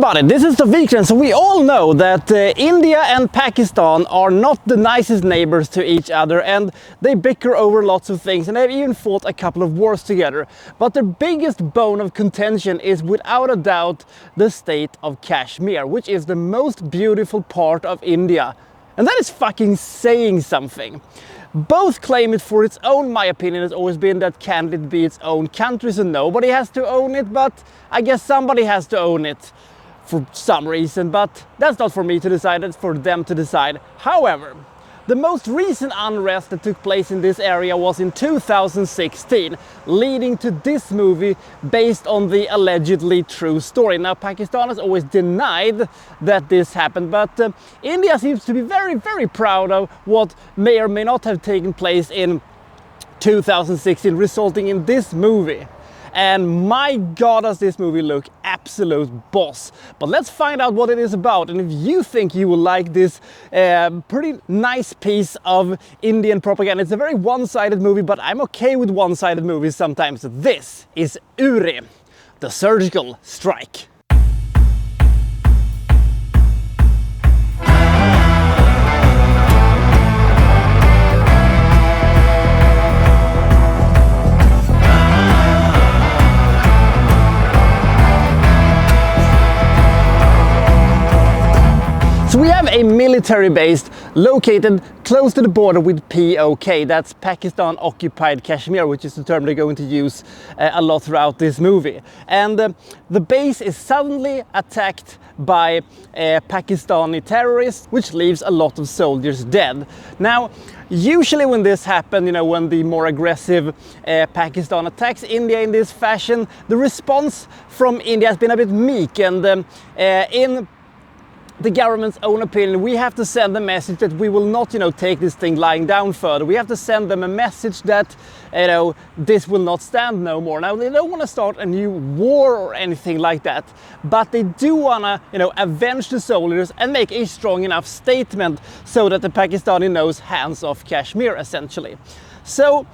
everybody, this is the Wikstrand. So we all know that India and Pakistan are not the nicest neighbors to each other, and they bicker over lots of things, and they've even fought a couple of wars together. But their biggest bone of contention is without a doubt the state of Kashmir, which is the most beautiful part of India. And that is fucking saying something. Both claim it for its own. My opinion has always been that can it be its own country, so nobody has to own it, but I guess somebody has to own it for some reason, but that's not for me to decide, that's for them to decide. However, the most recent unrest that took place in this area was in 2016, leading to this movie based on the allegedly true story. Now, Pakistan has always denied that this happened, but India seems to be very, very proud of what may or may not have taken place in 2016, resulting in this movie. And my god, does this movie look absolute boss. But let's find out what it is about, and if you think you will like this pretty nice piece of Indian propaganda. It's a very one-sided movie, but I'm okay with one-sided movies sometimes. This is Uri, the Surgical Strike. So we have a military base located close to the border with POK, that's Pakistan Occupied Kashmir, which is the term they're going to use a lot throughout this movie. And the base is suddenly attacked by Pakistani terrorists, which leaves a lot of soldiers dead. Now, usually when this happens, you know, when the more aggressive Pakistan attacks India in this fashion, the response from India has been a bit meek, and in the government's own opinion, we have to send a message that we will not, you know, take this thing lying down further. We have to send them a message that, you know, this will not stand no more. Now, they don't want to start a new war or anything like that, but they do want to, you know, avenge the soldiers and make a strong enough statement so that the Pakistani knows hands off Kashmir, essentially. So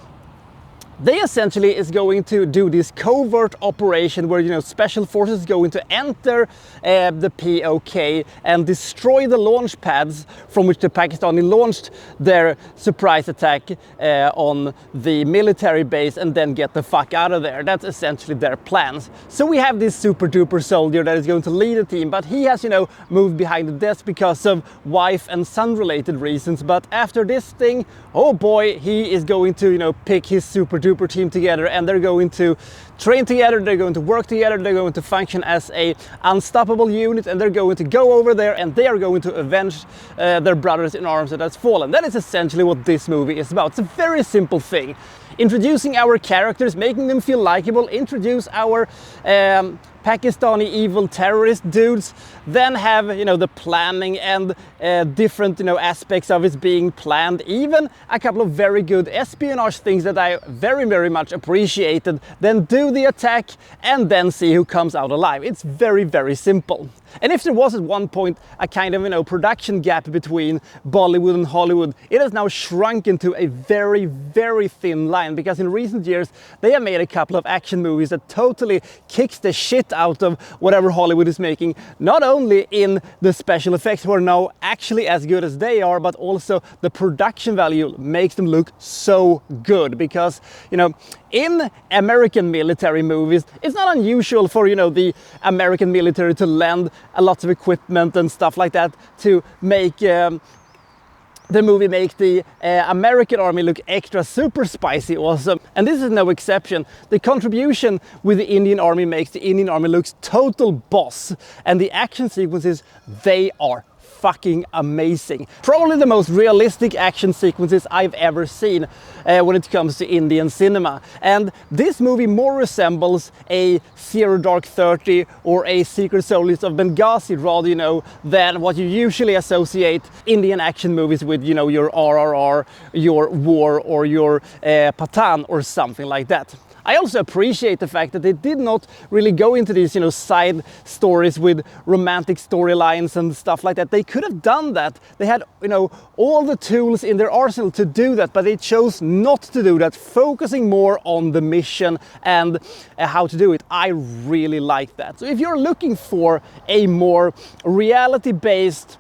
they essentially is going to do this covert operation where, you know, special forces is going to enter the POK and destroy the launch pads from which the Pakistani launched their surprise attack on the military base, and then get the fuck out of there. That's essentially their plans. So we have this super duper soldier that is going to lead the team, but he has, you know, moved behind the desk because of wife and son related reasons. But after this thing, oh boy, he is going to, you know, pick his super duper team together, and they're going to train together, they're going to work together, they're going to function as a unstoppable unit, and they're going to go over there and they are going to avenge their brothers in arms that has fallen. That is essentially what this movie is about. It's a very simple thing. Introducing our characters, making them feel likable, introduce our Pakistani evil terrorist dudes, then have, you know, the planning and different, you know, aspects of it being planned, even a couple of very good espionage things that I very, very much appreciated, then do the attack and then see who comes out alive. It's very, very simple. And if there was at one point a kind of, you know, production gap between Bollywood and Hollywood, it has now shrunk into a very, very thin line, because in recent years they have made a couple of action movies that totally kicks the shit out of whatever Hollywood is making, not only in the special effects, who are now actually as good as they are, but also the production value makes them look so good. Because, you know, in American military movies, it's not unusual for, you know, the American military to lend a lot of equipment and stuff like that to make the movie make the American army look extra super spicy awesome. And this is no exception. The contribution with the Indian army makes the Indian army looks total boss. And the action sequences, they are fucking amazing. Probably the most realistic action sequences I've ever seen when it comes to Indian cinema. And this movie more resembles a Zero Dark 30 or a Secret Soldiers of Benghazi, rather, you know, than what you usually associate Indian action movies with, you know, your RRR, your War, or your Pathan or something like that. I also appreciate the fact that they did not really go into these, side stories with romantic storylines and stuff like that. They could have done that. They had, all the tools in their arsenal to do that, but they chose not to do that, focusing more on the mission and how to do it. I really like that. So if you're looking for a more reality-based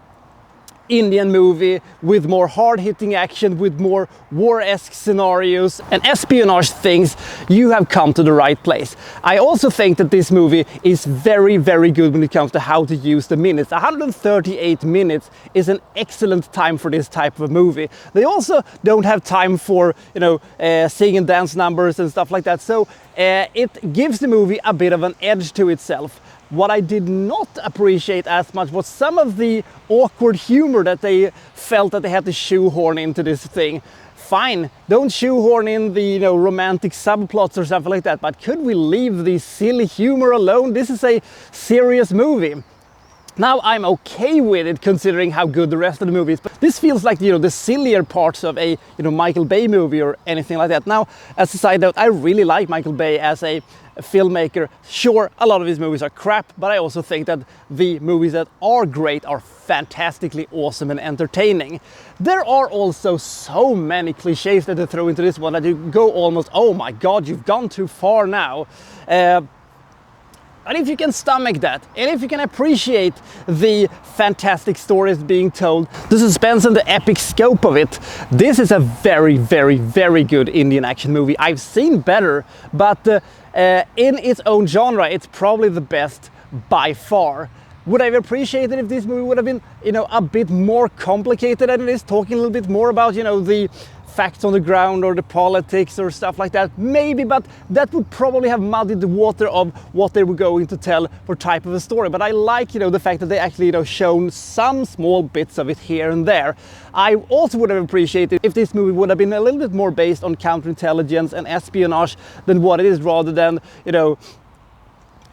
Indian movie with more hard-hitting action, with more war-esque scenarios and espionage things, you have come to the right place. I also think that this movie is very, very good when it comes to how to use the minutes. 138 minutes is an excellent time for this type of a movie. They also don't have time for, sing and dance numbers and stuff like that. So it gives the movie a bit of an edge to itself. What I did not appreciate as much was some of the awkward humor that they felt that they had to shoehorn into this thing. Fine, don't shoehorn in the romantic subplots or something like that, but could we leave the silly humor alone? This is a serious movie. Now I'm okay with it considering how good the rest of the movie is, but this feels like the sillier parts of a Michael Bay movie or anything like that. Now, as a side note, I really like Michael Bay as a filmmaker. Sure, a lot of his movies are crap, but I also think that the movies that are great are fantastically awesome and entertaining. There are also so many cliches that they throw into this one that you go almost, oh my god, you've gone too far now. And if you can stomach that, and if you can appreciate the fantastic stories being told, the suspense and the epic scope of it, this is a very, very, very good Indian action movie. I've seen better, but in its own genre, it's probably the best by far. Would I have appreciated if this movie would have been, a bit more complicated than it is, talking a little bit more about, the facts on the ground or the politics or stuff like that? Maybe, but that would probably have muddied the water of what they were going to tell for type of a story. But I like, the fact that they actually, shown some small bits of it here and there. I also would have appreciated if this movie would have been a little bit more based on counterintelligence and espionage than what it is, rather than,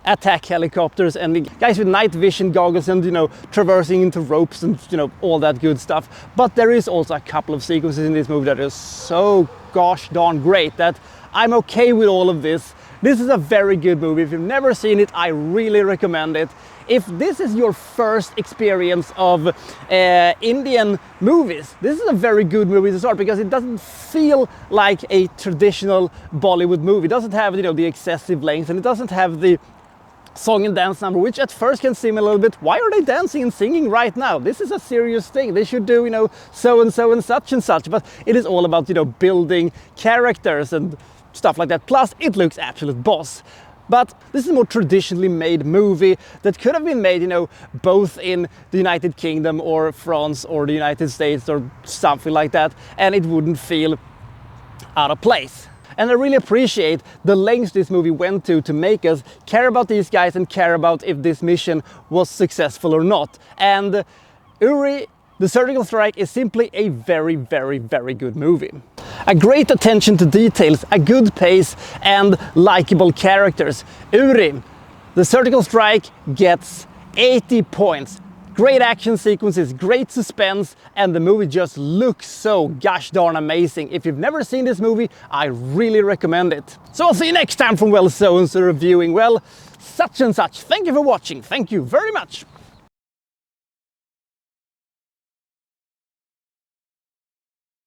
attack helicopters and guys with night vision goggles and traversing into ropes and all that good stuff. But there is also a couple of sequences in this movie that are so gosh darn great that I'm okay with all of this. This is a very good movie. If you've never seen it, I really recommend it. If this is your first experience of Indian movies, this is a very good movie to start, because it doesn't feel like a traditional Bollywood movie. It doesn't have the excessive length, and it doesn't have the song and dance number, which at first can seem a little bit, why are they dancing and singing right now? This is a serious thing. They should do, so and so and such. But it is all about, building characters and stuff like that. Plus, it looks absolute boss. But this is a more traditionally made movie that could have been made, both in the United Kingdom or France or the United States or something like that, and it wouldn't feel out of place. And I really appreciate the lengths this movie went to make us care about these guys and care about if this mission was successful or not. And Uri, the Curgical Strike, is simply a very, very, very good movie. A great attention to details, a good pace, and likable characters. Uri, the Curgical Strike, gets 80 points. Great action sequences, great suspense, and the movie just looks so gosh darn amazing. If you've never seen this movie, I really recommend it. So I'll see you next time from Well So and So reviewing, well, such and such. Thank you for watching. Thank you very much.